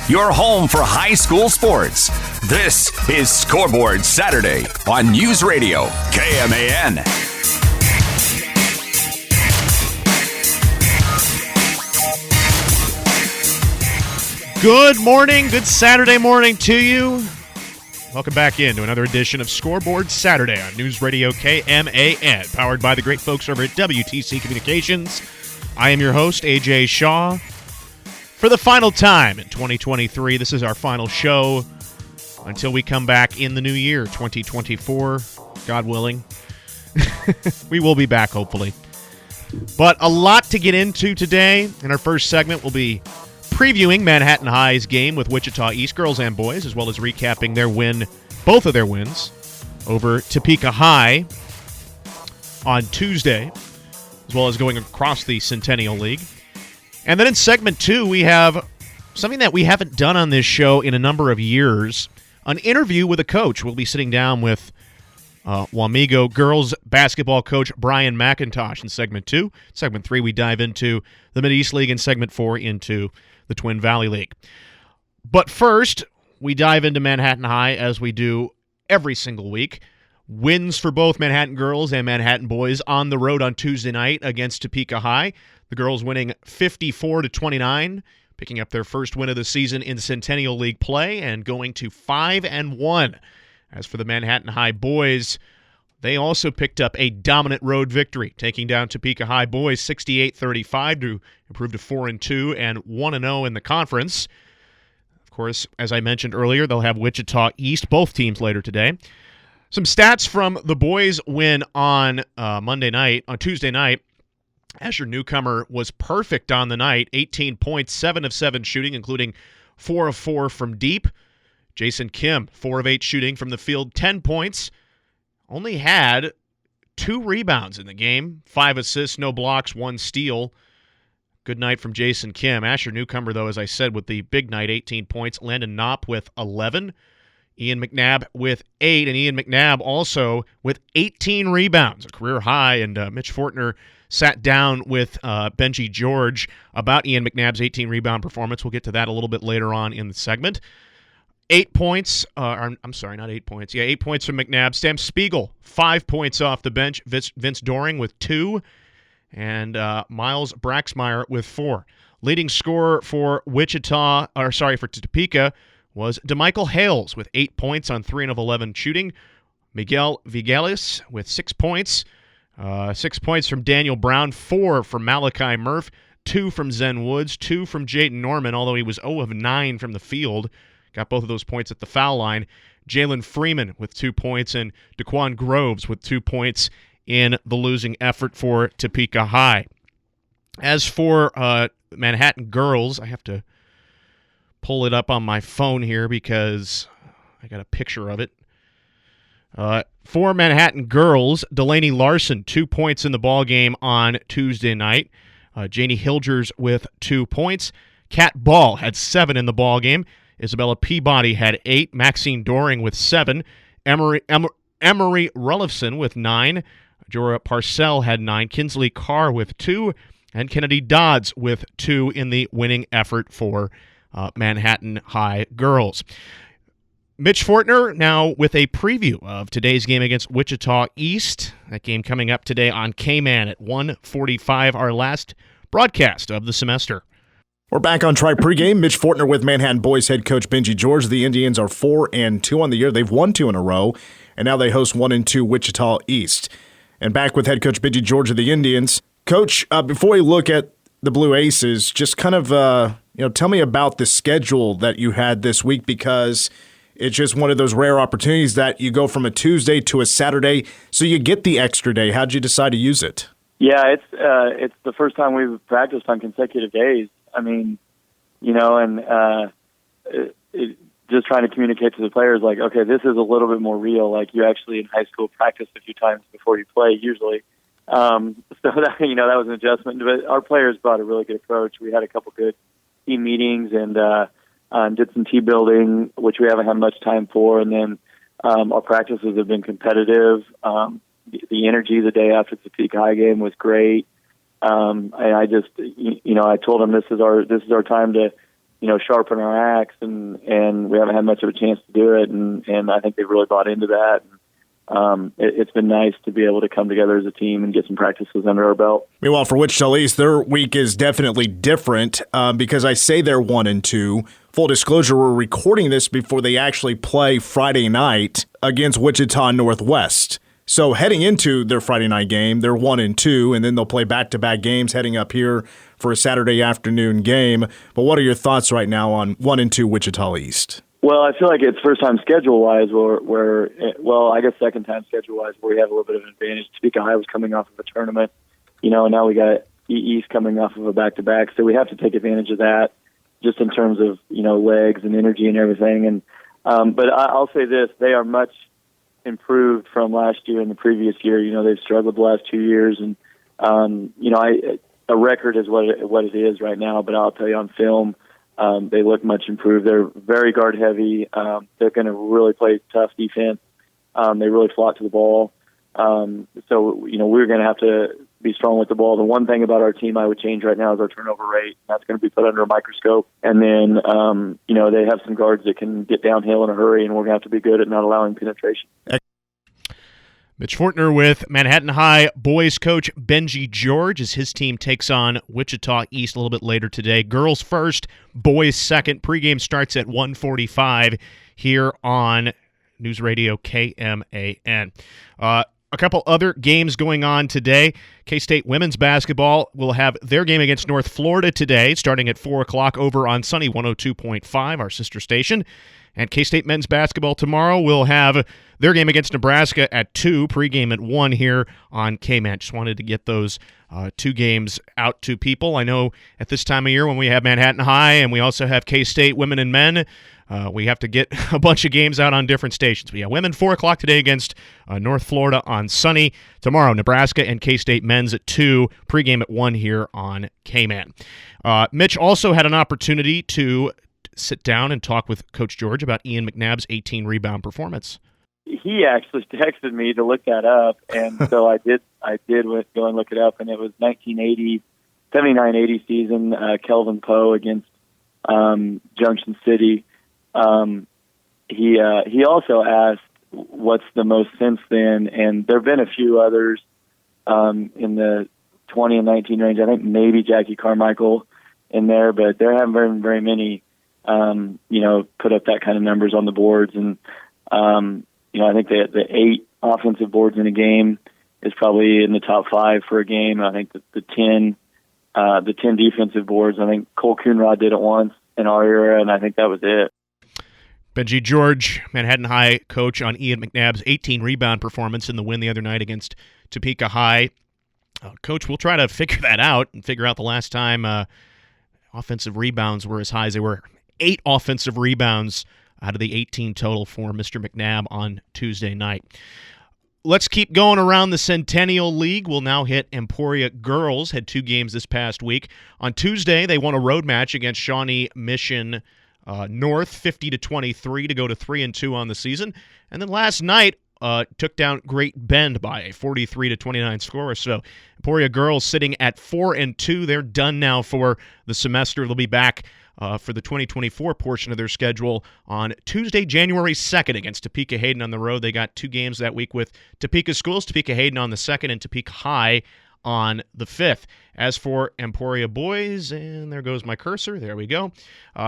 your home for high school sports. This is Scoreboard Saturday on News Radio KMAN. Good morning, good Saturday morning to you. Welcome back into another edition of Scoreboard Saturday on News Radio KMAN, powered by the great folks over at WTC Communications. I am your host, AJ Shaw. For the final time in 2023, this is our final show until we come back in the new year, 2024, God willing. We will be back, hopefully. But a lot to get into today. In our first segment, we'll be previewing Manhattan High's game with Wichita East, girls and boys, as well as recapping their win, both of their wins, over Topeka High on Tuesday, as well as going across the Centennial League. And then in segment 2, we have something that we haven't done on this show in a number of years, an interview with a coach. We'll be sitting down with Wamego girls basketball coach Brian McIntosh in segment 2. Segment 3, we dive into the Mid-East League, and segment 4 into the Twin Valley League. But first, we dive into Manhattan High as we do every single week. Wins for both Manhattan girls and Manhattan boys on the road on Tuesday night against Topeka High. The girls winning 54-29, picking up their first win of the season in Centennial League play and going to 5-1. As for the Manhattan High boys, they also picked up a dominant road victory, taking down Topeka High boys 68-35 to improve to 4-2 and 1-0 in the conference. Of course, as I mentioned earlier, they'll have Wichita East, both teams, later today. Some stats from the boys' win on Tuesday night. Asher Newcomer was perfect on the night, 18 points, 7 of 7 shooting, including 4 of 4 from deep. Jason Kim, 4 of 8 shooting from the field, 10 points. Only had 2 rebounds in the game, 5 assists, no blocks, 1 steal. Good night from Jason Kim. Asher Newcomer, though, as I said, with the big night, 18 points. Landon Knopp with 11. Ian McNabb with 8. And Ian McNabb also with 18 rebounds, a career high. And Mitch Fortner sat down with Benji George about Ian McNabb's 18 rebound performance. We'll get to that a little bit later on in the segment. 8 points. I'm sorry, not 8 points. 8 points from McNabb. Stam Spiegel, 5 points off the bench. Vince Doring with 2. And Miles Braxmeyer with 4. Leading scorer for Topeka was DeMichael Hales with 8 points on 3 of 11 shooting. Miguel Viguelis with 6 points. 6 points from Daniel Brown, 4 from Malachi Murph, 2 from Zen Woods, 2 from Jayden Norman, although he was 0 of 9 from the field. Got both of those points at the foul line. Jalen Freeman with 2 points, and Daquan Groves with 2 points in the losing effort for Topeka High. As for Manhattan girls, I have to pull it up on my phone here because I got a picture of it. For Manhattan girls, Delaney Larson, 2 points in the ballgame on Tuesday night. Janie Hilgers with 2 points. Kat Ball had 7 in the ballgame. Isabella Peabody had 8. Maxine Doring with 7. Emery Rullifson with 9. Jorah Parcell had 9. Kinsley Carr with 2. And Kennedy Dodds with 2 in the winning effort for Manhattan High girls. Mitch Fortner now with a preview of today's game against Wichita East. That game coming up today on KMAN at 1:45, our last broadcast of the semester. We're back on Tri Pregame. Mitch Fortner with Manhattan boys head coach Benji George. The Indians are 4-2 on the year. They've won 2 in a row, and now they host 1-2 Wichita East. And back with head coach Benji George of the Indians. Coach, before we look at the Blue Aces, just kind of tell me about the schedule that you had this week, because it's just one of those rare opportunities that you go from a Tuesday to a Saturday, so you get the extra day. How'd you decide to use it? Yeah, it's the first time we've practiced on consecutive days. I mean, just trying to communicate to the players, like, okay, this is a little bit more real. Like, you actually in high school practice a few times before you play, usually. So that was an adjustment. But our players brought a really good approach. We had a couple good team meetings and did some team building, which we haven't had much time for. And then our practices have been competitive. The energy the day after the Topeka High game was great. And I just, I told them this is our time to, sharpen our axe, and we haven't had much of a chance to do it, and I think they've really bought into that. It's been nice to be able to come together as a team and get some practices under our belt. Meanwhile, for Wichita East, their week is definitely different because I say they're 1-2. Full disclosure, we're recording this before they actually play Friday night against Wichita Northwest. So heading into their Friday night game, they're 1-2, and then they'll play back-to-back games heading up here for a Saturday afternoon game. But what are your thoughts right now on 1-2 Wichita East? Well, I feel like it's first time schedule-wise I guess second time schedule-wise where we have a little bit of an advantage. Topeka High was coming off of a tournament, and now we got East coming off of a back-to-back, so we have to take advantage of that just in terms of, legs and energy and everything. And but I'll say this, they are much improved from last year and the previous year. They've struggled the last 2 years, and a record is what it is right now, but I'll tell you on film, they look much improved. They're very guard heavy. They're going to really play tough defense. They really flock to the ball. So we're going to have to be strong with the ball. The one thing about our team I would change right now is our turnover rate. That's going to be put under a microscope. And then, they have some guards that can get downhill in a hurry, and we're going to have to be good at not allowing penetration. Mitch Fortner with Manhattan High boys coach Benji George as his team takes on Wichita East a little bit later today. Girls first, boys second. Pregame starts at 1:45 here on News Radio KMAN. A couple other games going on today. K-State women's basketball will have their game against North Florida today, starting at 4 o'clock over on Sunny 102.5, our sister station. And K-State men's basketball tomorrow will have their game against Nebraska at 2, pregame at 1 here on KMAN. Just wanted to get those two games out to people. I know at this time of year when we have Manhattan High and we also have K-State women and men, we have to get a bunch of games out on different stations. We have women 4 o'clock today against North Florida on Sunny. Tomorrow, Nebraska and K-State men's at 2, pregame at 1 here on KMAN. Mitch also had an opportunity to sit down and talk with Coach George about Ian McNabb's 18-rebound performance. He actually texted me to look that up, and so I did go and look it up, and it was 79-80 season, Kelvin Poe against Junction City. He also asked what's the most since then, and there have been a few others in the 20 and 19 range. I think maybe Jackie Carmichael in there, but there haven't been very many put up that kind of numbers on the boards. And, I think the 8 offensive boards in a game is probably in the top 5 for a game. I think the 10 defensive boards, I think Cole Coonrod did it once in our era, and I think that was it. Benji George, Manhattan High coach, on Ian McNabb's 18-rebound performance in the win the other night against Topeka High. Coach, we'll try to figure that out and figure out the last time offensive rebounds were as high as they were. 8 offensive rebounds out of the 18 total for Mr. McNabb on Tuesday night. Let's keep going around the Centennial League. We'll now hit Emporia girls. Had 2 games this past week. On Tuesday, they won a road match against Shawnee Mission North, 50-23 to go to 3-2 on the season. And then last night, took down Great Bend by a 43-29 score. So Emporia girls sitting at 4-2. They're done now for the semester. They'll be back for the 2024 portion of their schedule on Tuesday, January 2nd against Topeka Hayden on the road. They got 2 games that week with Topeka Schools, Topeka Hayden on the 2nd, and Topeka High on the 5th. As for Emporia boys, and there goes my cursor, there we go.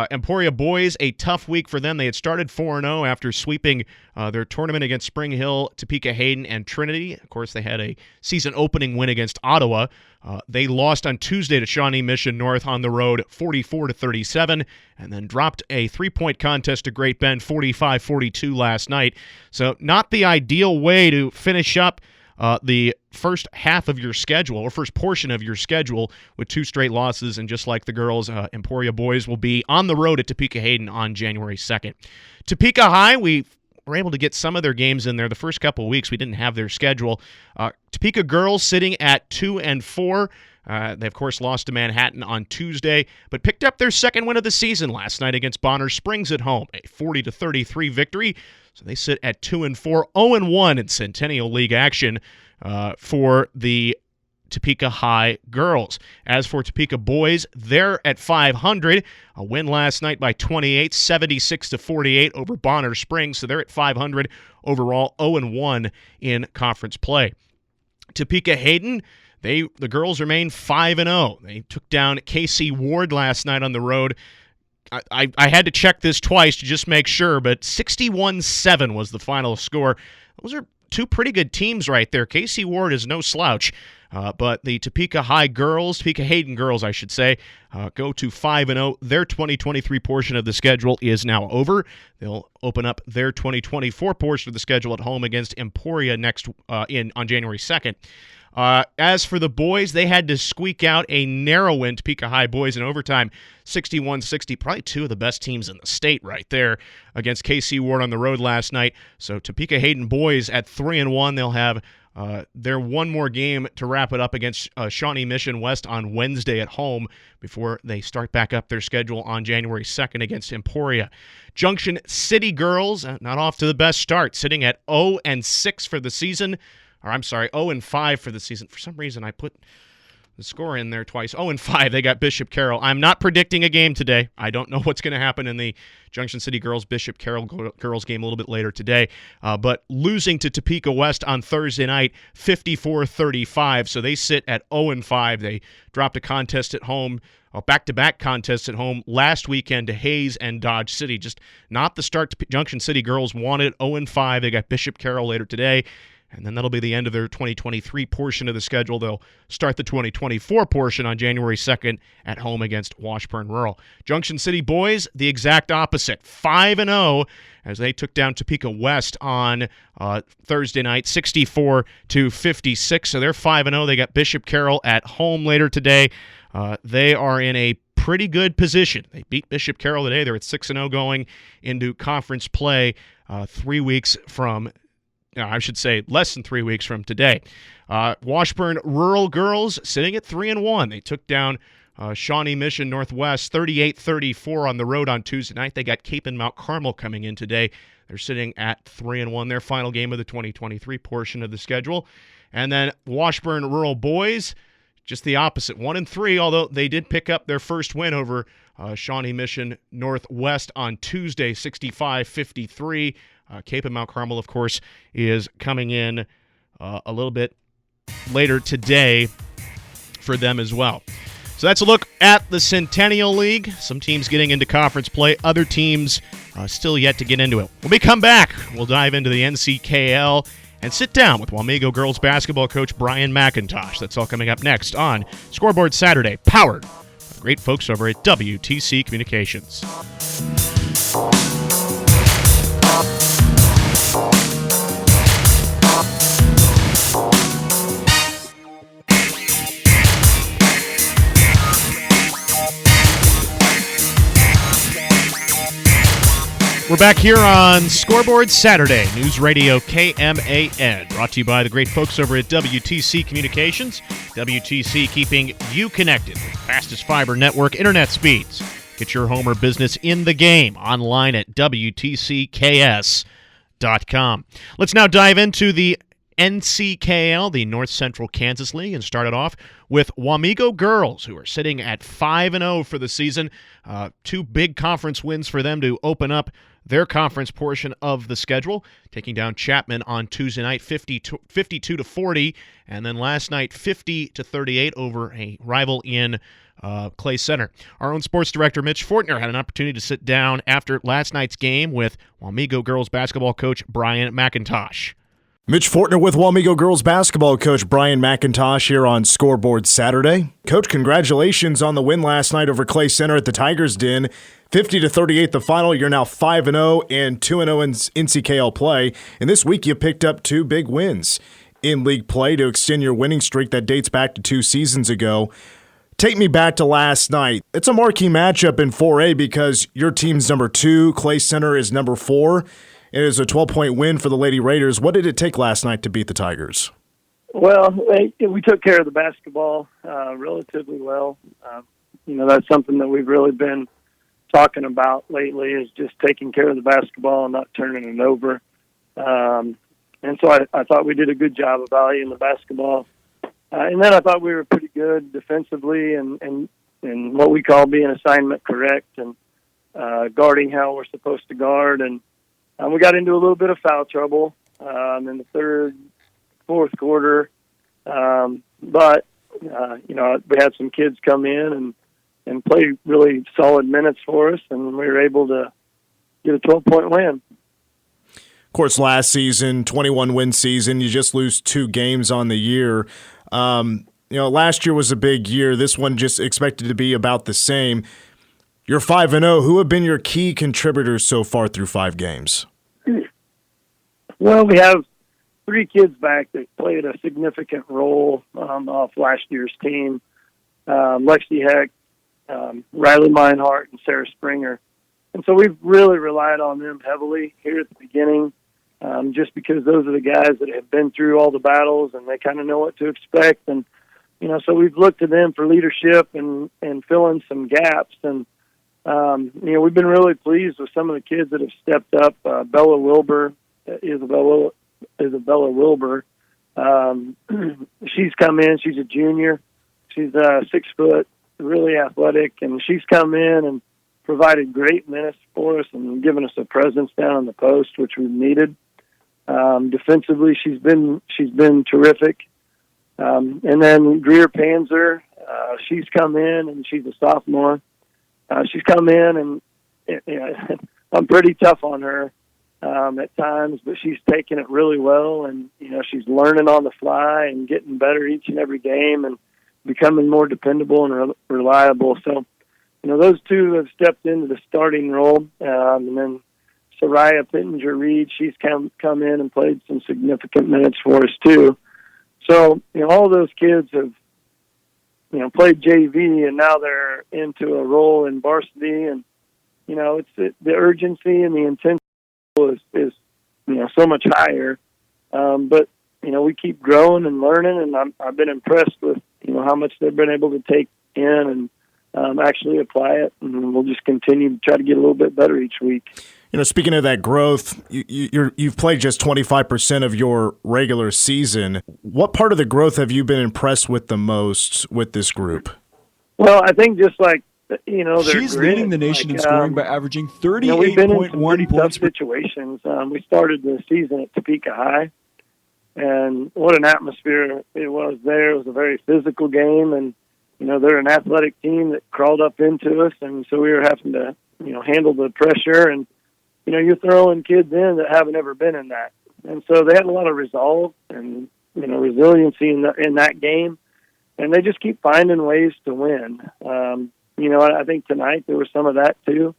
Emporia boys, a tough week for them. They had started 4-0 after sweeping their tournament against Spring Hill, Topeka Hayden, and Trinity. Of course, they had a season opening win against Ottawa. They lost on Tuesday to Shawnee Mission North on the road 44-37, and then dropped a 3-point contest to Great Bend 45-42 last night. So not the ideal way to finish up the first half of your schedule, or first portion of your schedule, with 2 straight losses. And just like the girls, Emporia boys will be on the road at Topeka Hayden on January 2nd. Topeka High, we were able to get some of their games in there. The first couple of weeks, we didn't have their schedule. Topeka girls sitting at 2-4. They, of course, lost to Manhattan on Tuesday, but picked up their second win of the season last night against Bonner Springs at home, a 40-33 victory. So they sit at 2-4, 0-1 in Centennial League action for the Topeka High girls. As for Topeka boys, they're at 500. A win last night by 28, 76-48 over Bonner Springs, so they're at 500 overall, 0-1 in conference play. Topeka Hayden, the girls remain 5-0. They took down KC Ward last night on the road. I had to check this twice to just make sure, but 61-7 was the final score. Those are two pretty good teams right there. KC Ward is no slouch, but the Topeka Hayden girls, I should say, go to 5-0. Their 2023 portion of the schedule is now over. They'll open up their 2024 portion of the schedule at home against Emporia on January 2nd. As for the boys, they had to squeak out a narrow win. Topeka High boys in overtime, 61-60. Probably two of the best teams in the state right there against KC Ward on the road last night. So Topeka Hayden boys at 3-1. They'll have their one more game to wrap it up against Shawnee Mission West on Wednesday at home before they start back up their schedule on January 2nd against Emporia. Junction City girls, not off to the best start, sitting at 0-6 for the season. 0-5 for the season. For some reason, I put the score in there twice. 0-5, they got Bishop Carroll. I'm not predicting a game today. I don't know what's going to happen in the Junction City Bishop Carroll girls game a little bit later today. But losing to Topeka West on Thursday night, 54-35. So they sit at 0-5. They dropped a contest at home, back-to-back contests at home last weekend to Hayes and Dodge City. Just not the start Junction City girls wanted. 0-5. They got Bishop Carroll later today. And then that'll be the end of their 2023 portion of the schedule. They'll start the 2024 portion on January 2nd at home against Washburn Rural. Junction City boys, the exact opposite, 5-0 as they took down Topeka West on Thursday night, 64-56. So they're 5-0. They got Bishop Carroll at home later today. They are in a pretty good position. They beat Bishop Carroll today. They're at 6-0 going into conference play 3 weeks from I should say less than 3 weeks from today. Washburn Rural girls sitting at 3-1. They took down Shawnee Mission Northwest 38-34 on the road on Tuesday night. They got Cape and Mount Carmel coming in today. They're sitting at 3-1, their final game of the 2023 portion of the schedule. And then Washburn Rural boys, just the opposite, 1-3, although they did pick up their first win over Shawnee Mission Northwest on Tuesday, 65-53. Cape and Mount Carmel, of course, is coming in a little bit later today for them as well. So that's a look at the Centennial League. Some teams getting into conference play, other teams still yet to get into it. When we come back, we'll dive into the NCKL and sit down with Wamego girls basketball coach Brian McIntosh. That's all coming up next on Scoreboard Saturday, powered by the great folks over at WTC Communications. We're back here on Scoreboard Saturday, News Radio KMAN, brought to you by the great folks over at WTC Communications. WTC keeping you connected with the fastest fiber network internet speeds. Get your home or business in the game online at WTCKS.com. Let's now dive into the NCKL, the North Central Kansas League, and start it off with Wamego girls, who are sitting at 5-0 for the season. Two big conference wins for them to open up their conference portion of the schedule, taking down Chapman on Tuesday night 52-40, and then last night 50-38 over a rival in Clay Center. Our own sports director Mitch Fortner had an opportunity to sit down after last night's game with Wamego girls basketball coach Brian McIntosh. Mitch Fortner with Wamego girls basketball coach Brian McIntosh here on Scoreboard Saturday. Coach, congratulations on the win last night over Clay Center at the Tigers Den. 50-38 the final. You're now 5-0 and 2-0 in NCKL play. And this week you picked up two big wins in league play to extend your winning streak that dates back to 2 seasons ago. Take me back to last night. It's a marquee matchup in 4A because your team's number 2, Clay Center is number 4. It is a 12-point win for the Lady Raiders. What did it take last night to beat the Tigers? Well, we took care of the basketball relatively well. That's something that we've really been talking about lately, is just taking care of the basketball and not turning it over. And so I thought we did a good job of valuing the basketball. And then I thought we were pretty good defensively and what we call being assignment correct and guarding how we're supposed to guard. And we got into a little bit of foul trouble in the third, fourth quarter. But we had some kids come in and play really solid minutes for us, and we were able to get a 12-point win. Of course, last season, 21-win season, you just lose 2 games on the year. Last year was a big year. This one just expected to be about the same. You're 5-0. Who have been your key contributors so far through 5 games? Well, we have 3 kids back that played a significant role off last year's team. Lexi Heck, Riley Meinhardt, and Sarah Springer. And so we've really relied on them heavily here at the beginning, just because those are the guys that have been through all the battles and they kind of know what to expect. And, so we've looked to them for leadership and fill in some gaps. And, we've been really pleased with some of the kids that have stepped up. Bella Wilbur, Isabella Wilbur, she's come in. She's a junior. She's 6 foot, really athletic, and she's come in and provided great minutes for us and given us a presence down on the post, which we've needed. Defensively, she's been terrific. And then Greer Panzer, she's come in and she's a sophomore. She's come in and I'm pretty tough on her at times, but she's taken it really well, and she's learning on the fly and getting better each and every game and becoming more dependable and reliable. So, those 2 have stepped into the starting role, and then Soraya Pittenger-Reed, she's come in and played some significant minutes for us too. So, all of those kids have, played JV, and now they're into a role in varsity, and the urgency and the intensity is so much higher. But we keep growing and learning, and I've been impressed with how much they've been able to take in and actually apply it, and we'll just continue to try to get a little bit better each week. Speaking of that growth, you've played just 25% of your regular season. What part of the growth have you been impressed with the most with this group? Well, I think just like, she's leading the nation in scoring by averaging 38.1 we've been in some pretty tough points. situations. We started the season at Topeka High, and what an atmosphere it was there. It was a very physical game, and, they're an athletic team that crawled up into us, and so we were having to, handle the pressure, and, you're throwing kids in that haven't ever been in that. And so they had a lot of resolve and, resiliency in that game, and they just keep finding ways to win. I think tonight there was some of that too.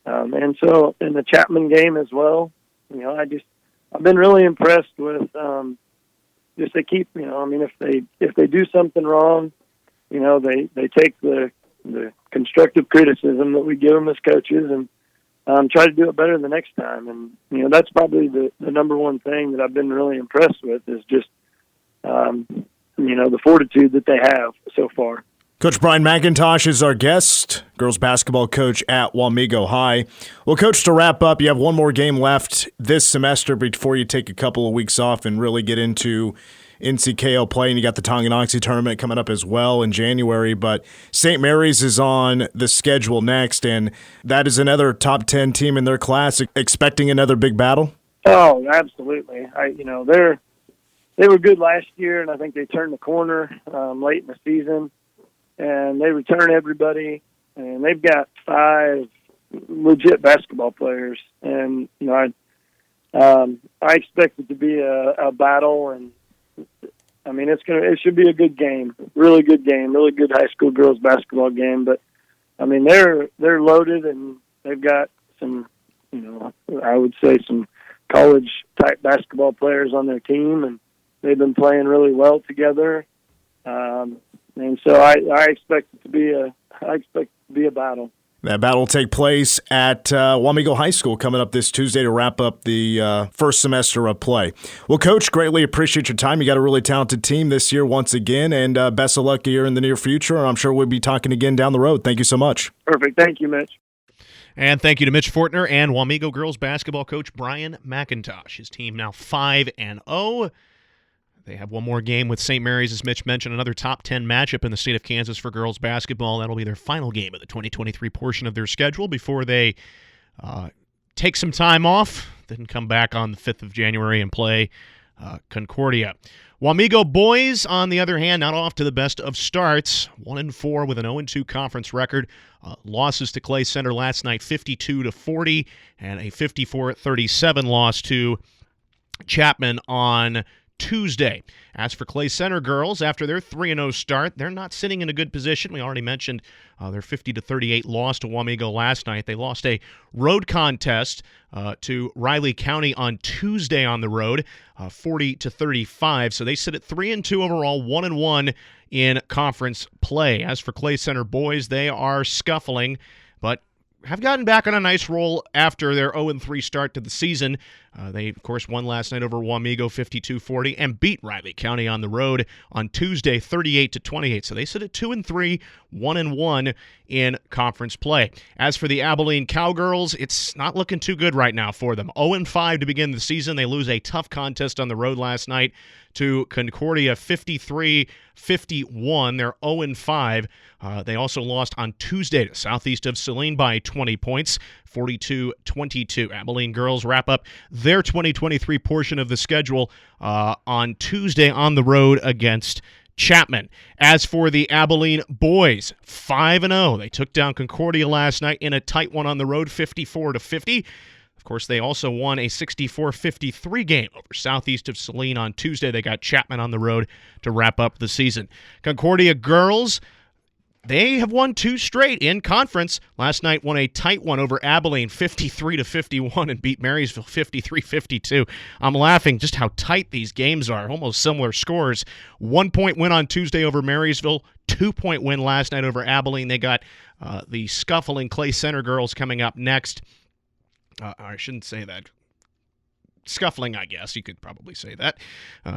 And so in the Chapman game as well, I've been really impressed with just they keep, if they do something wrong, they take the constructive criticism that we give them as coaches and try to do it better the next time. And, that's probably the number one thing that I've been really impressed with is just, the fortitude that they have so far. Coach Brian McIntosh is our guest, girls basketball coach at Wamego High. Well, Coach, to wrap up, you have one more game left this semester before you take a couple of weeks off and really get into NCKL play, and you got the Tonganoxie tournament coming up as well in January, but St. Mary's is on the schedule next, and that is another top 10 team in their class. Expecting another big battle? Oh, absolutely. They were good last year, and I think they turned the corner late in the season. And they return everybody, and they've got 5 legit basketball players. And I expect it to be a battle, and it should be a good game, really good high school girls basketball game. But they're loaded, and they've got some, I would say some college type basketball players on their team, and they've been playing really well together. And so I expect it to be a battle. That battle will take place at Wamego High School coming up this Tuesday to wrap up the first semester of play. Well, Coach, greatly appreciate your time. You got a really talented team this year once again, and best of luck here in the near future. I'm sure we'll be talking again down the road. Thank you so much. Perfect. Thank you, Mitch. And thank you to Mitch Fortner and Wamego girls basketball coach Brian McIntosh. His team now 5-0. They have one more game with St. Mary's, as Mitch mentioned, another top 10 matchup in the state of Kansas for girls basketball. That'll be their final game of the 2023 portion of their schedule before they take some time off, then come back on the 5th of January and play Concordia. Wamego boys, on the other hand, not off to the best of starts. 1-4 with an 0-2 conference record. Losses to Clay Center last night, 52-40, and a 54-37 loss to Chapman on Tuesday. As for Clay Center girls, after their 3-0 start, they're not sitting in a good position. We already mentioned their 50-38 loss to Wamego last night. They lost a road contest to Riley County on Tuesday on the road, 40-35. So they sit at 3-2 overall, 1-1 in conference play. As for Clay Center boys, they are scuffling, but have gotten back on a nice roll after their 0-3 start to the season. They, of course, won last night over Wamego 52-40 and beat Riley County on the road on Tuesday 38-28. So they sit at 2-3, 1-1 in conference play. As for the Abilene Cowgirls, it's not looking too good right now for them. 0-5 to begin the season. They lose a tough contest on the road last night to Concordia 53-51. They're 0-5. They also lost on Tuesday to Southeast of Saline by 20 points, 42-22. Abilene girls wrap up their 2023 portion of the schedule on Tuesday on the road against Chapman. As for the Abilene boys, 5-0. They took down Concordia last night in a tight one on the road, 54-50. Of course, they also won a 64-53 game over Southeast of Saline on Tuesday. They got Chapman on the road to wrap up the season. Concordia girls, they have won 2 straight in conference. Last night won a tight one over Abilene, 53-51, and beat Marysville 53-52. I'm laughing just how tight these games are, almost similar scores. 1-point win on Tuesday over Marysville, 2-point win last night over Abilene. They got the scuffling Clay Center girls coming up next. I shouldn't say that. Scuffling, I guess. You could probably say that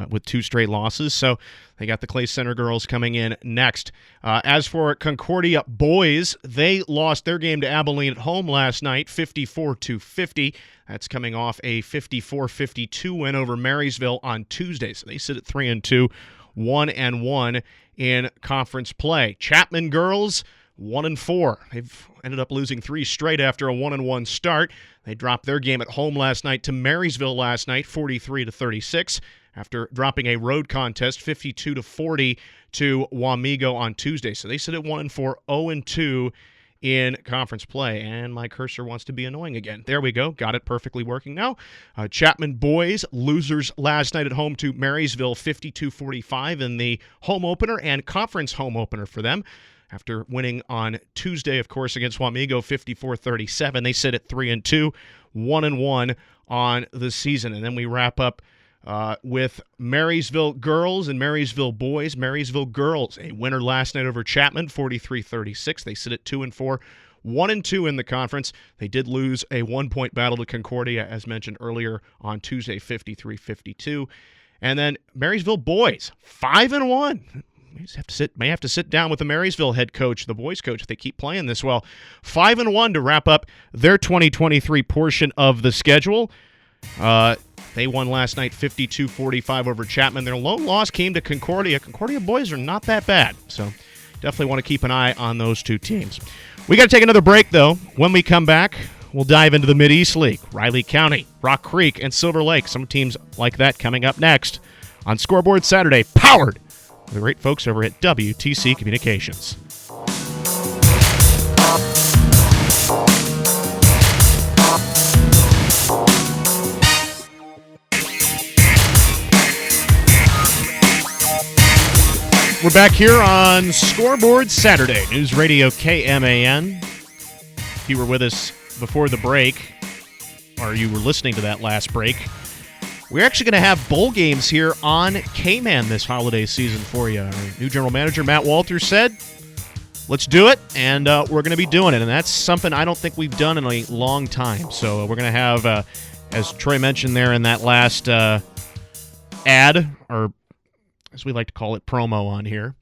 with 2 straight losses. So they got the Clay Center girls coming in next. As for Concordia boys, they lost their game to Abilene at home last night, 54-50. That's coming off a 54-52 win over Marysville on Tuesday. So they sit at 3-2, 1-1 in conference play. Chapman girls, 1-4. They've ended up losing 3 straight after a 1-1 start. They dropped their game at home last night to Marysville last night, 43-36, after dropping a road contest, 52-40 to Wamego on Tuesday. So they sit at 1-4, 0-2 in conference play. And my cursor wants to be annoying again. There we go. Got it perfectly working now. Chapman boys, losers last night at home to Marysville, 52-45 in the home opener and conference home opener for them. After winning on Tuesday, of course, against Wamego 54-37, they sit at 3-2, 1-1 on the season. And then we wrap up with Marysville girls and Marysville boys. Marysville girls, a winner last night over Chapman, 43-36. They sit at 2-4, 1-2 in the conference. They did lose a 1-point battle to Concordia, as mentioned earlier, on Tuesday, 53-52. And then Marysville boys, 5-1. May have to sit down with the Marysville head coach, the boys coach, if they keep playing this well. 5-1 to wrap up their 2023 portion of the schedule. They won last night 52-45 over Chapman. Their lone loss came to Concordia. Concordia boys are not that bad, so definitely want to keep an eye on those 2 teams. We got to take another break, though. When we come back, we'll dive into the Mid-East League, Riley County, Rock Creek, and Silver Lake. Some teams like that coming up next on Scoreboard Saturday, powered the great folks over at WTC Communications. We're back here on Scoreboard Saturday, News Radio KMAN. If you were with us before the break, or you were listening to that last break, we're actually going to have bowl games here on K-Man this holiday season for you. Our new general manager, Matt Walters, said, let's do it, and we're going to be doing it. And that's something I don't think we've done in a long time. So we're going to have, as Troy mentioned there in that last ad, or as we like to call it, promo on here,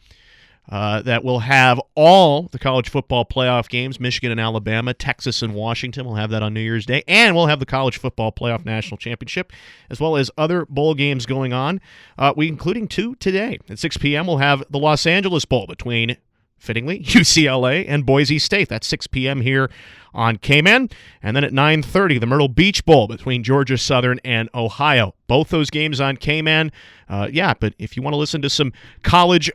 that will have all the college football playoff games, Michigan and Alabama, Texas and Washington. We'll have that on New Year's Day. And we'll have the college football playoff national championship, as well as other bowl games going on, including 2 today. At 6 p.m., we'll have the Los Angeles Bowl between, fittingly, UCLA and Boise State. That's 6 p.m. here on Cayman. And then at 9:30, the Myrtle Beach Bowl between Georgia Southern and Ohio. Both those games on Cayman. But if you want to listen to some college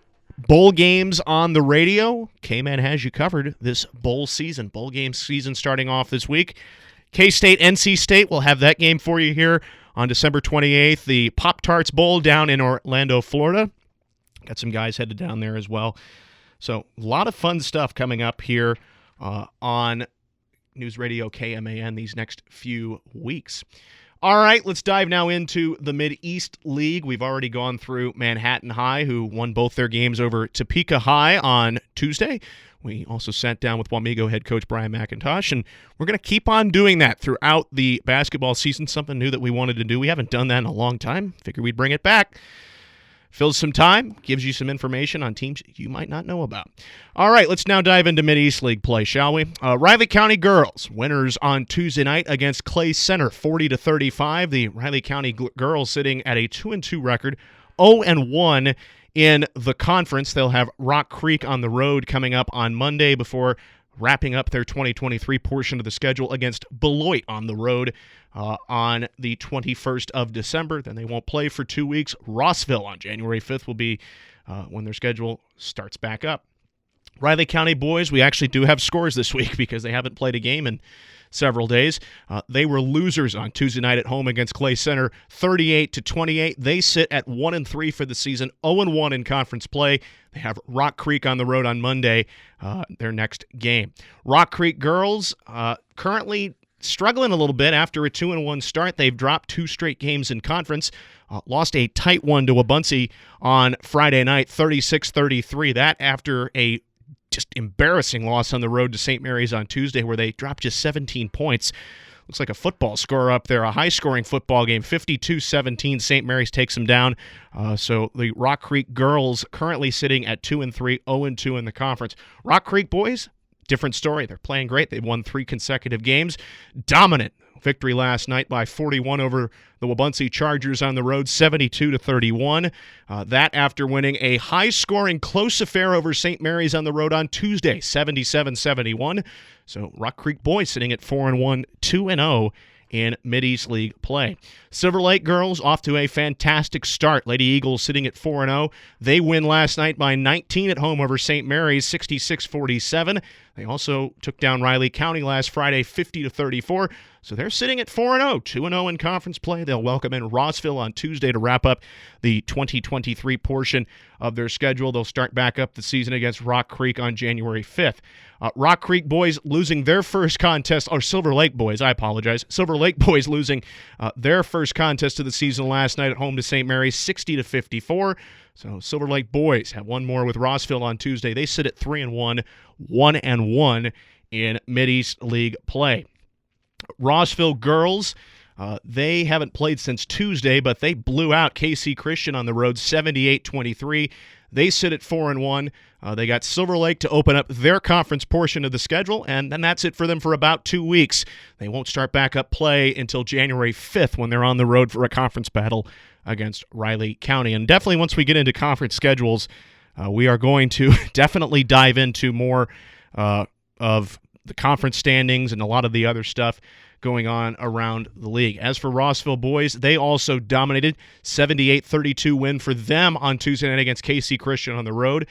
bowl games on the radio, K-Man has you covered this bowl season. Bowl game season starting off this week. K-State, NC State, we'll have that game for you here on December 28th. The Pop-Tarts Bowl down in Orlando, Florida. Got some guys headed down there as well. So a lot of fun stuff coming up here on News Radio KMAN these next few weeks. All right, let's dive now into the Mid-East League. We've already gone through Manhattan High, who won both their games over Topeka High on Tuesday. We also sat down with Wamego head coach Brian McIntosh, and we're going to keep on doing that throughout the basketball season, something new that we wanted to do. We haven't done that in a long time. Figured we'd bring it back. Fills some time, gives you some information on teams you might not know about. All right, let's now dive into Mid-East League play, shall we? Riley County girls, winners on Tuesday night against Clay Center, 40-35. The Riley County girls sitting at a 2-2 record, 0-1 in the conference. They'll have Rock Creek on the road coming up on Monday before wrapping up their 2023 portion of the schedule against Beloit on the road on the 21st of December. Then they won't play for 2 weeks. Rossville on January 5th will be when their schedule starts back up. Riley County boys, we actually do have scores this week because they haven't played a game in several days. They were losers on Tuesday night at home against Clay Center, 38-28. They sit at 1-3 for the season, 0-1 in conference play. They have Rock Creek on the road on Monday, their next game. Rock Creek girls currently struggling a little bit after a 2-1 start. They've dropped 2 straight games in conference. Lost a tight one to Wabaunsee on Friday night, 36-33. That after a just embarrassing loss on the road to St. Mary's on Tuesday, where they dropped just 17 points. Looks like a football score up there, a high-scoring football game, 52-17. St. Mary's takes them down. So the Rock Creek girls currently sitting at 2-3, 0-2 in the conference. Rock Creek boys, different story. They're playing great. They've won 3 consecutive games. Dominant victory last night by 41 over the Wabaunsee Chargers on the road, 72-31. That after winning a high-scoring close affair over St. Mary's on the road on Tuesday, 77-71. So Rock Creek boys sitting at 4-1, 2-0 in Mid-East League play. Silver Lake girls off to a fantastic start. Lady Eagles sitting at 4-0. They win last night by 19 at home over St. Mary's, 66-47. They also took down Riley County last Friday, 50-34. So they're sitting at 4-0, 2-0 in conference play. They'll welcome in Rossville on Tuesday to wrap up the 2023 portion of their schedule. They'll start back up the season against Rock Creek on January 5th. Rock Creek boys losing their first contest, or Silver Lake boys, I apologize. Silver Lake boys losing their first contest of the season last night at home to St. Mary's, 60-54. So Silver Lake boys have one more with Rossville on Tuesday. They sit at 3-1, 1-1 in Mid-East League play. Rossville girls, they haven't played since Tuesday, but they blew out KC Christian on the road 78-23. They sit at 4-1. They got Silver Lake to open up their conference portion of the schedule, and then that's it for them for about 2 weeks. They won't start back up play until January 5th when they're on the road for a conference battle against Riley County. And definitely once we get into conference schedules, we are going to definitely dive into more of the conference standings and a lot of the other stuff going on around the league. As for Rossville boys, they also dominated, 78-32 win for them on Tuesday night against KC Christian on the road.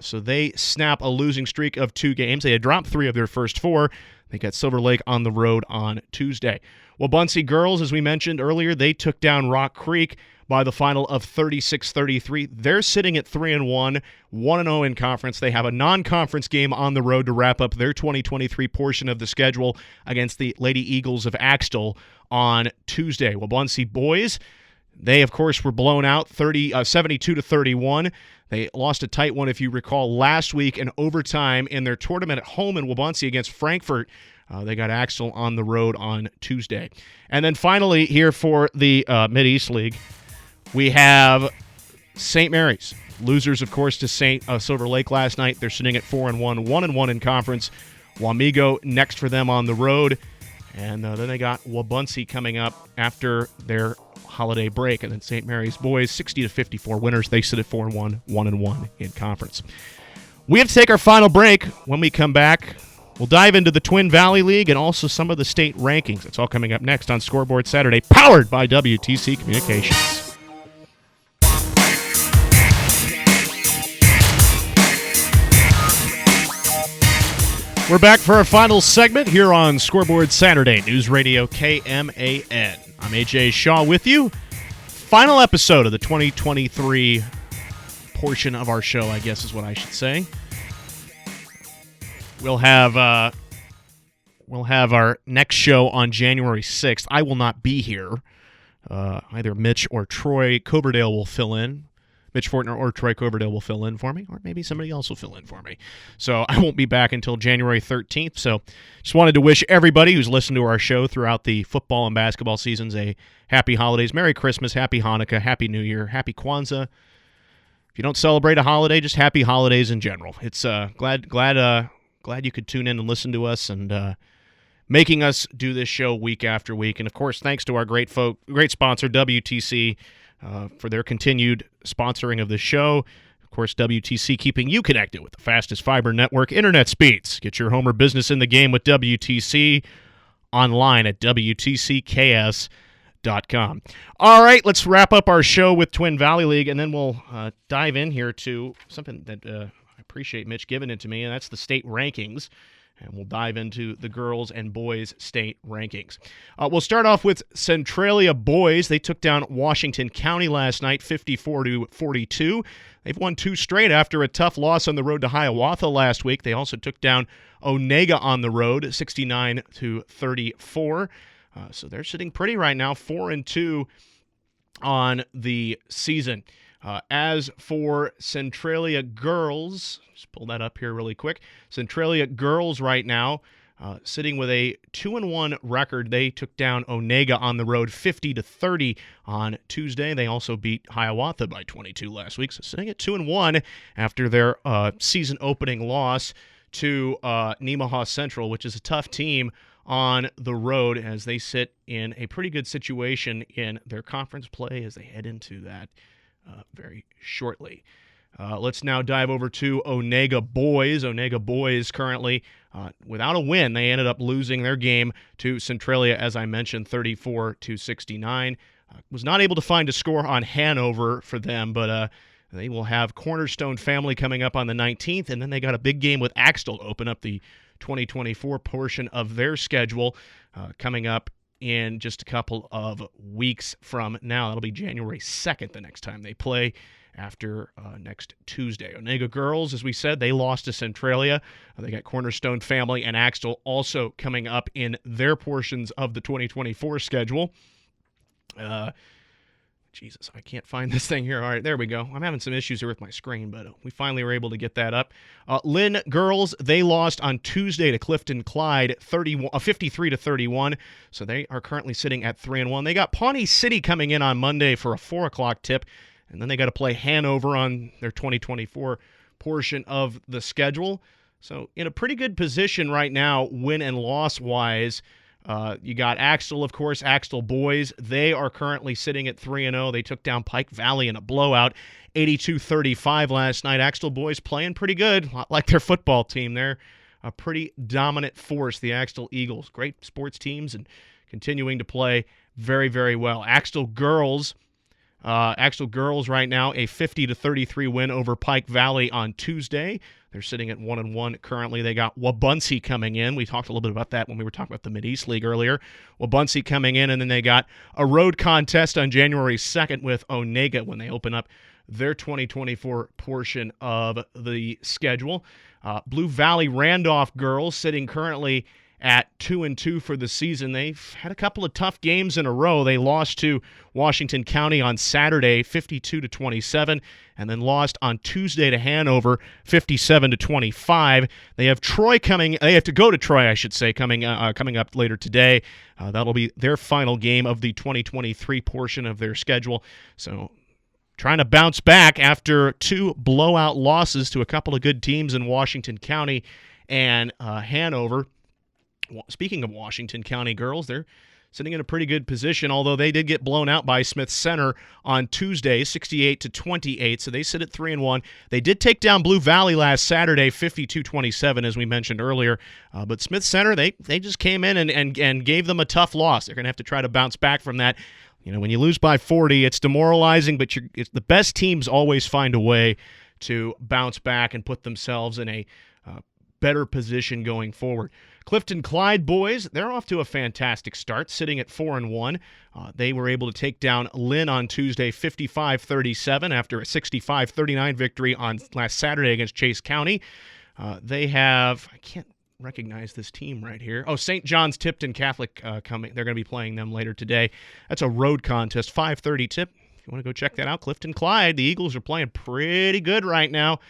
So they snap a losing streak of 2 games. They had dropped 3 of their first 4. They got Silver Lake on the road on Tuesday. Wabaunsee girls, as we mentioned earlier, they took down Rock Creek by the final of 36-33. They're sitting at 3-1, 1-0 in conference. They have a non-conference game on the road to wrap up their 2023 portion of the schedule against the Lady Eagles of Axtell on Tuesday. Wabaunsee boys, they, of course, were blown out 72-31. They lost a tight one, if you recall, last week in overtime in their tournament at home in Wabaunsee against Frankfort. They got Axtell on the road on Tuesday. And then finally here for the Mid-East League, we have St. Mary's. Losers, of course, to Silver Lake last night. They're sitting at 4-1, 1-1 in conference. Wamego next for them on the road. And then they got Wabaunsee coming up after their holiday break. And then St. Mary's boys, 60-54 winners. They sit at 4-1, 1-1 in conference. We have to take our final break. When we come back, we'll dive into the Twin Valley League and also some of the state rankings. It's all coming up next on Scoreboard Saturday, powered by WTC Communications. We're back for our final segment here on Scoreboard Saturday, News Radio KMAN. I'm AJ Shaw with you. Final episode of the 2023 portion of our show, I guess is what I should say. We'll have our next show on January 6th. I will not be here. Either Mitch or Troy Coverdale will fill in. Mitch Fortner or Troy Coverdale will fill in for me, or maybe somebody else will fill in for me. So I won't be back until January 13th. So just wanted to wish everybody who's listened to our show throughout the football and basketball seasons a happy holidays, Merry Christmas, Happy Hanukkah, Happy New Year, Happy Kwanzaa. If you don't celebrate a holiday, just happy holidays in general. It's glad you could tune in and listen to us and making us do this show week after week. And of course, thanks to our great sponsor WTC. For their continued sponsoring of the show. Of course, WTC keeping you connected with the fastest fiber network internet speeds. Get your home or business in the game with WTC online at WTCKS.com. All right, let's wrap up our show with Twin Valley League, and then we'll dive in here to something that I appreciate Mitch giving it to me, and that's the state rankings. And we'll dive into the girls and boys state rankings. We'll start off with Centennial boys. They took down Washington County last night, 54-42. They've won 2 straight after a tough loss on the road to Hiawatha last week. They also took down Onega on the road, 69-34. So they're sitting pretty right now, 4-2 on the season. As for Centralia girls, just pull that up here really quick. Centralia girls right now sitting with a 2-1 record. They took down Onega on the road 50-30 on Tuesday. They also beat Hiawatha by 22 last week. So sitting at 2-1 after their season opening loss to Nemaha Central, which is a tough team on the road as they sit in a pretty good situation in their conference play as they head into that very shortly. Let's now dive over to Onega boys. Onega boys currently without a win. They ended up losing their game to Centralia, as I mentioned, 34-69. Was not able to find a score on Hanover for them, but they will have Cornerstone Family coming up on the 19th, and then they got a big game with Axtell to open up the 2024 portion of their schedule coming up in just a couple of weeks from now. That'll be January 2nd the next time they play after next Tuesday. Onega girls, as we said, they lost to Centralia. They got Cornerstone Family and Axtell also coming up in their portions of the 2024 schedule. Jesus, I can't find this thing here. All right, there we go. I'm having some issues here with my screen, but we finally were able to get that up. Lynn girls, they lost on Tuesday to Clifton Clyde 53-31, so they are currently sitting at 3-1. They got Pawnee City coming in on Monday for a 4 o'clock tip, and then they got to play Hanover on their 2024 portion of the schedule. So in a pretty good position right now, win and loss-wise. You got Axtell, of course, Axtell boys. They are currently sitting at 3-0. They took down Pike Valley in a blowout, 82-35 last night. Axtell boys playing pretty good, a lot like their football team. They're a pretty dominant force, the Axtell Eagles. Great sports teams and continuing to play very, very well. Axtell girls right now, a 50-33 win over Pike Valley on Tuesday. They're sitting at 1-1 currently. They got Wabaunsee coming in. We talked a little bit about that when we were talking about the Mid-East League earlier. Wabaunsee coming in, and then they got a road contest on January 2nd with Onega when they open up their 2024 portion of the schedule. Blue Valley Randolph girls sitting currently at 2-2 for the season. They've had a couple of tough games in a row. They lost to Washington County on Saturday, 52-27, and then lost on Tuesday to Hanover, 57-25. They have Troy coming. They have to go to Troy, I should say, coming up later today. That'll be their final game of the 2023 portion of their schedule. So trying to bounce back after 2 blowout losses to a couple of good teams in Washington County and Hanover. Speaking of Washington County girls, they're sitting in a pretty good position, although they did get blown out by Smith Center on Tuesday, 68-28, so they sit at 3-1. They did take down Blue Valley last Saturday, 52-27, as we mentioned earlier. But Smith Center, they just came in and gave them a tough loss. They're going to have to try to bounce back from that. When you lose by 40, it's demoralizing, but it's the best teams always find a way to bounce back and put themselves in a better position going forward. Clifton Clyde boys, they're off to a fantastic start, sitting at 4-1. They were able to take down Lynn on Tuesday 55-37 after a 65-39 victory on last Saturday against Chase County. They have, I can't recognize this team right here. Oh, St. John's Tipton Catholic coming. They're going to be playing them later today. That's a road contest, 5:30 tip. If you want to go check that out, Clifton Clyde, the Eagles are playing pretty good right now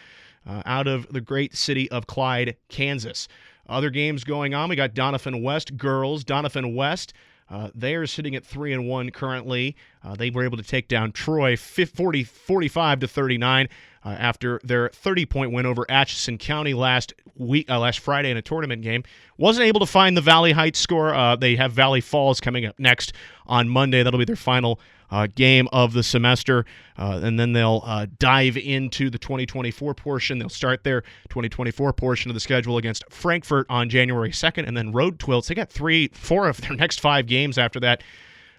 out of the great city of Clyde, Kansas. Other games going on, we got Donovan West girls. Donovan West, they are sitting at 3-1 currently. They were able to take down Troy 45-39 after their 30-point win over Atchison County last Friday in a tournament game. Wasn't able to find the Valley Heights score. They have Valley Falls coming up next on Monday. That'll be their final game of the semester, and then they'll dive into the 2024 portion. They'll start their 2024 portion of the schedule against Frankfort on January 2nd, and then road twilts. They got 4 of their next 5 games after that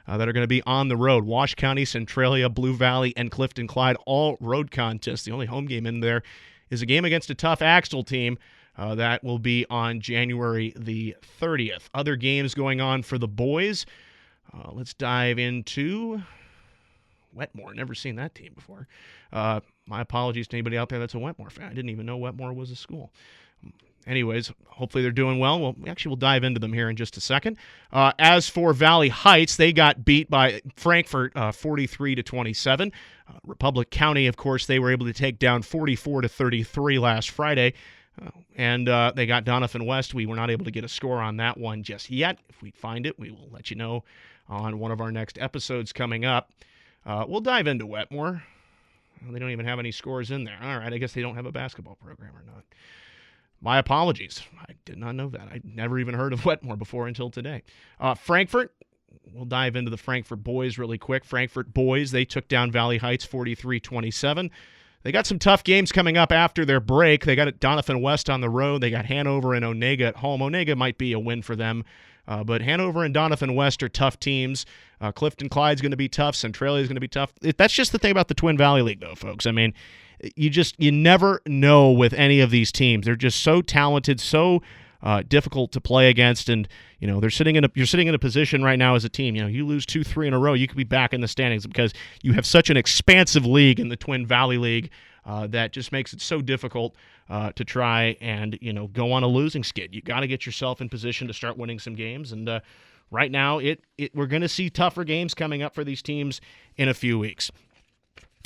that are going to be on the road. Wash County, Centralia, Blue Valley, and Clifton Clyde, all road contests. The only home game in there is a game against a tough Axtell team. That will be on January the 30th. Other games going on for the boys. Let's dive into Wetmore. Never seen that team before. My apologies to anybody out there that's a Wetmore fan. I didn't even know Wetmore was a school. Anyways, hopefully they're doing well. We'll dive into them here in just a second. As for Valley Heights, they got beat by Frankfort 43-27. Republic County, of course, they were able to take down 44-33 last Friday. And they got Donovan West. We were not able to get a score on that one just yet. If we find it, we will let you know on one of our next episodes coming up. We'll dive into Wetmore. They don't even have any scores in there. All right, I guess they don't have a basketball program or not. My apologies. I did not know that. I'd never even heard of Wetmore before until today. Frankfort, we'll dive into the Frankfort boys really quick. Frankfort boys, they took down Valley Heights 43-27. They got some tough games coming up after their break. They got Donovan West on the road. They got Hanover and Onega at home. Onega might be a win for them, but Hanover and Donovan West are tough teams. Clifton Clyde's going to be tough. Centralia is going to be tough. That's just the thing about the Twin Valley League, though, folks. I mean, you never know with any of these teams. They're just so talented, so difficult to play against, and you're sitting in a position right now as a team. You lose 2-3 in a row, you could be back in the standings because you have such an expansive league in the Twin Valley League that just makes it so difficult to try and go on a losing skid. You got to get yourself in position to start winning some games, and right now we're going to see tougher games coming up for these teams in a few weeks.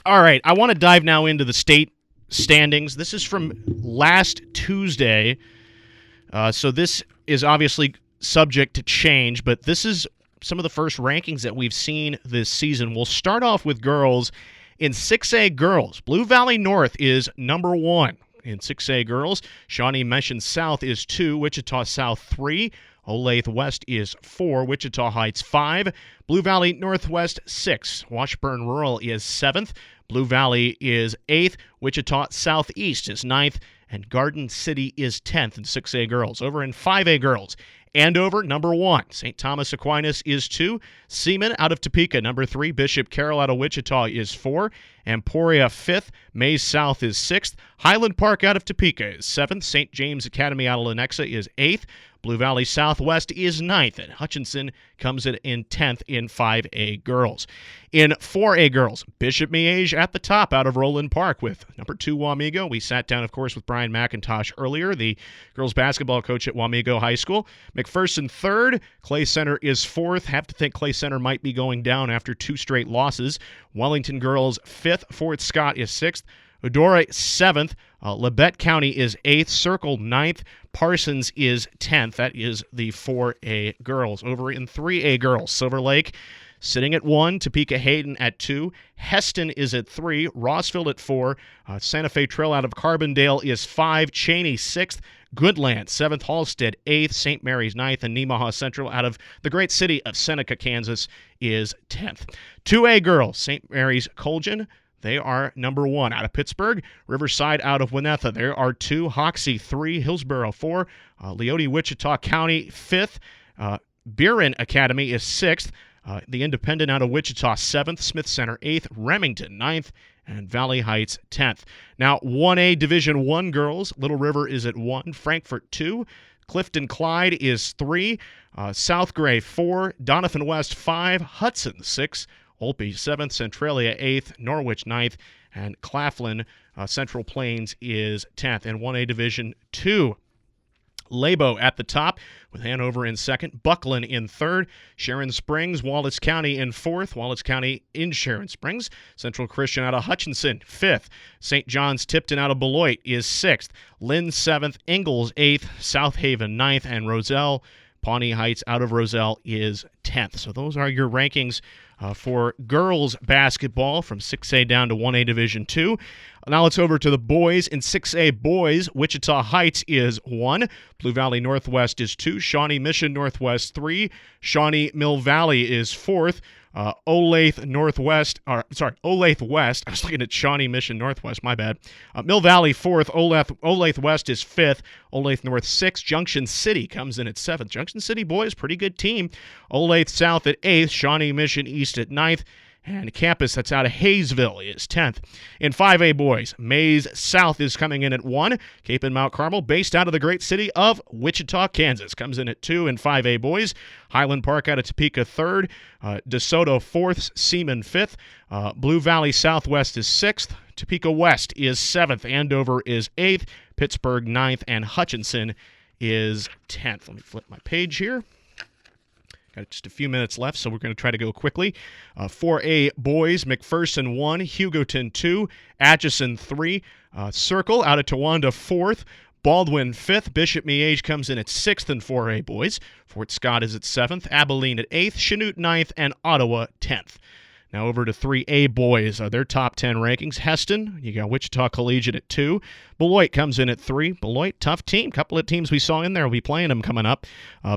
All right, I want to dive now into the state standings. This is from last Tuesday. So this is obviously subject to change, but this is some of the first rankings that we've seen this season. We'll start off with girls. In 6A girls, Blue Valley North is number 1 in 6A girls. Shawnee Mission South is 2, Wichita South 3, Olathe West is 4, Wichita Heights 5, Blue Valley Northwest 6, Washburn Rural is 7th, Blue Valley is 8th, Wichita Southeast is 9th, and Garden City is 10th in 6A girls. Over in 5A girls, Andover, number 1. St. Thomas Aquinas is 2. Seaman out of Topeka, number 3. Bishop Carroll out of Wichita is 4. Emporia, 5th. Mays South is 6th. Highland Park out of Topeka is 7th. St. James Academy out of Lenexa is 8th. Blue Valley Southwest is 9th, and Hutchinson comes in 10th in 5A girls. In 4A girls, Bishop Miege at the top out of Roland Park with number 2 Wamego. We sat down, of course, with Brian McIntosh earlier, the girls basketball coach at Wamego High School. McPherson 3rd, Clay Center is 4th. Have to think Clay Center might be going down after 2 straight losses. Wellington girls 5th, Fort Scott is 6th. Eudora 7th, Labette County is 8th, Circle 9th, Parsons is 10th. That is the 4A girls. Over in 3A girls, Silver Lake Sitting at 1, Topeka Hayden at 2. Heston is at 3. Rossville at 4. Santa Fe Trail out of Carbondale is 5. Cheney 6th. Goodland 7th. Halstead 8th. St. Mary's 9th. And Nemaha Central out of the great city of Seneca, Kansas is 10th. 2A girls, St. Mary's Colgan. They are number 1 out of Pittsburgh. Riverside out of Winetha. There are 2. Hoxie 3. Hillsboro 4. Leoti Wichita County 5th. Buren Academy is 6th. The Independent out of Wichita 7th. Smith Center 8th. Remington 9th. And Valley Heights 10th. Now 1A Division I girls. Little River is at 1. Frankfort 2. Clifton Clyde is 3. South Gray 4. Doniphan West 5. Hudson 6. Olpe 7th, Centralia 8th, Norwich 9th, and Claflin Central Plains is 10th. In 1A Division II, Labo at the top with Hanover in 2nd, Buckland in 3rd, Sharon Springs, Wallace County in 4th, Wallace County in Sharon Springs, Central Christian out of Hutchinson 5th, St. John's Tipton out of Beloit is 6th, Lynn 7th, Ingalls 8th, South Haven 9th, and Roselle, Pawnee Heights out of Roselle is 10th. So those are your rankings for girls basketball from 6A down to 1A Division II. Now let's over to the boys. In 6A boys, Wichita Heights is 1. Blue Valley Northwest is 2. Shawnee Mission Northwest 3. Shawnee Mill Valley is 4th. Olathe West. I was looking at Shawnee Mission Northwest. My bad. Mill Valley 4th. Olathe West is 5th. Olathe North 6th. Junction City comes in at 7th. Junction City boys, pretty good team. Olathe South at 8th. Shawnee Mission East at 9th. And Campus, that's out of Hayesville, is 10th. In 5A boys, Mays South is coming in at 1. Cape and Mount Carmel, based out of the great city of Wichita, Kansas, comes in at 2 in 5A boys. Highland Park out of Topeka 3rd. DeSoto 4th. Seaman 5th. Blue Valley Southwest is 6th. Topeka West is 7th. Andover is 8th. Pittsburgh 9th. And Hutchinson is 10th. Let me flip my page here. Got just a few minutes left, so we're going to try to go quickly. 4A boys, McPherson 1, Hugoton 2, Atchison 3, Circle out of Towanda 4th, Baldwin 5th, Bishop Miege comes in at 6th in 4A boys, Fort Scott is at 7th, Abilene at 8th, Chanute 9th, and Ottawa 10th. Now over to 3A boys, their top 10 rankings. Heston, you got Wichita Collegiate at 2. Beloit comes in at 3. Beloit, tough team. Couple of teams we saw in there will be playing them coming up.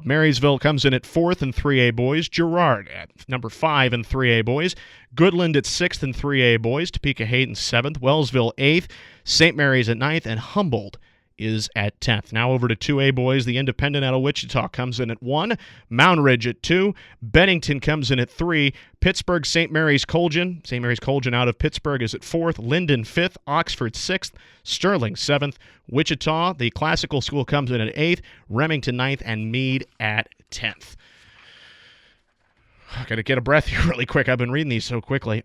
Marysville comes in at 4th in 3A boys. Girard at number 5 in 3A boys. Goodland at 6th in 3A boys. Topeka Hayden 7th. Wellsville 8th. St. Mary's at 9th. And Humboldt is at 10th. Now over to 2A boys. The Independent out of Wichita comes in at 1. Moundridge at 2. Bennington comes in at 3. Pittsburgh St. Mary's Colgan. St. Mary's Colgan out of Pittsburgh is at 4th. Linden 5th. Oxford 6th. Sterling 7th. Wichita, the classical school, comes in at 8th. Remington 9th. And Meade at 10th. I got to get a breath here really quick. I've been reading these so quickly.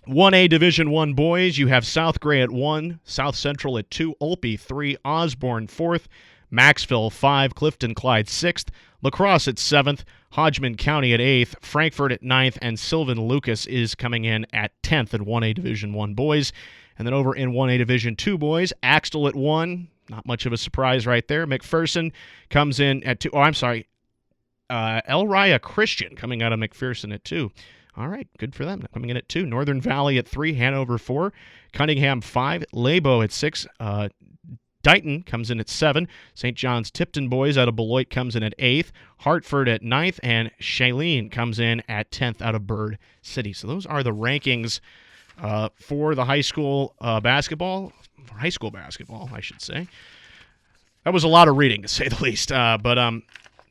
1A Division I boys, you have South Gray at 1, South Central at 2, Olpe 3, Osborne 4th, Maxville 5, Clifton Clyde 6th, La Crosse at 7th, Hodgman County at 8th, Frankfort at 9th, and Sylvan Lucas is coming in at 10th in 1A Division I boys. And then over in 1A Division II boys, Axtell at 1, not much of a surprise right there. McPherson comes in at 2. Elrya Christian coming out of McPherson at 2. All right, good for them. Coming in at 2. Northern Valley at 3. Hanover 4. Cunningham 5. Labo at 6. Dighton comes in at 7. St. John's Tipton boys out of Beloit comes in at 8th. Hartford at 9th. And Shailene comes in at 10th out of Bird City. So those are the rankings for the high school basketball. For high school basketball, I should say. That was a lot of reading, to say the least. But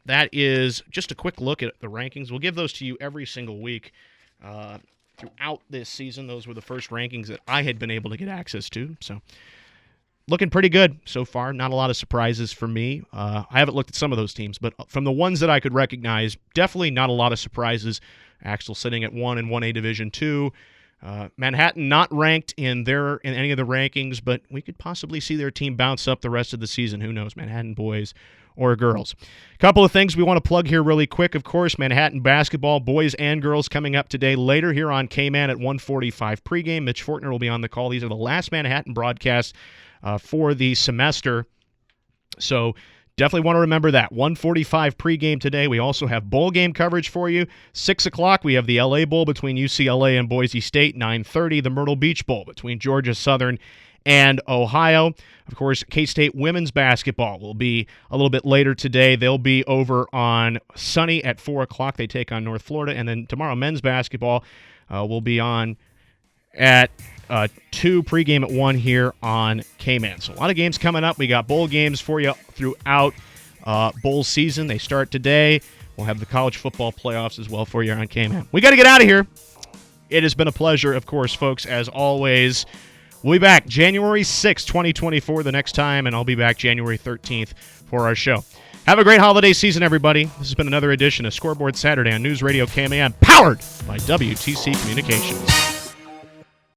that is just a quick look at the rankings. We'll give those to you every single week. Throughout this season, those were the first rankings that I had been able to get access to. So, looking pretty good so far. Not a lot of surprises for me. I haven't looked at some of those teams, but from the ones that I could recognize, definitely not a lot of surprises. Axtell sitting at 1 in 1A Division II. Manhattan not ranked in any of the rankings, but we could possibly see their team bounce up the rest of the season. Who knows? Manhattan boys or girls. A couple of things we want to plug here really quick. Of course, Manhattan basketball, boys and girls, coming up today later here on K-Man at 1:45 pregame. Mitch Fortner will be on the call. These are the last Manhattan broadcasts for the semester. So definitely want to remember that. 1:45 pregame today. We also have bowl game coverage for you. 6 o'clock, we have the LA Bowl between UCLA and Boise State. 9:30, the Myrtle Beach Bowl between Georgia Southern and Ohio. Of course, K-State women's basketball will be a little bit later today. They'll be over on Sunny at 4 o'clock. They take on North Florida. And then tomorrow, men's basketball will be on at 2, pregame at 1 here on K-Man. So a lot of games coming up. We got bowl games for you throughout bowl season. They start today. We'll have the college football playoffs as well for you on K-Man. We got to get out of here. It has been a pleasure, of course, folks, as always. We'll be back January 6, 2024, the next time, and I'll be back January 13th for our show. Have a great holiday season, everybody. This has been another edition of Scoreboard Saturday on News Radio KMAN, powered by WTC Communications.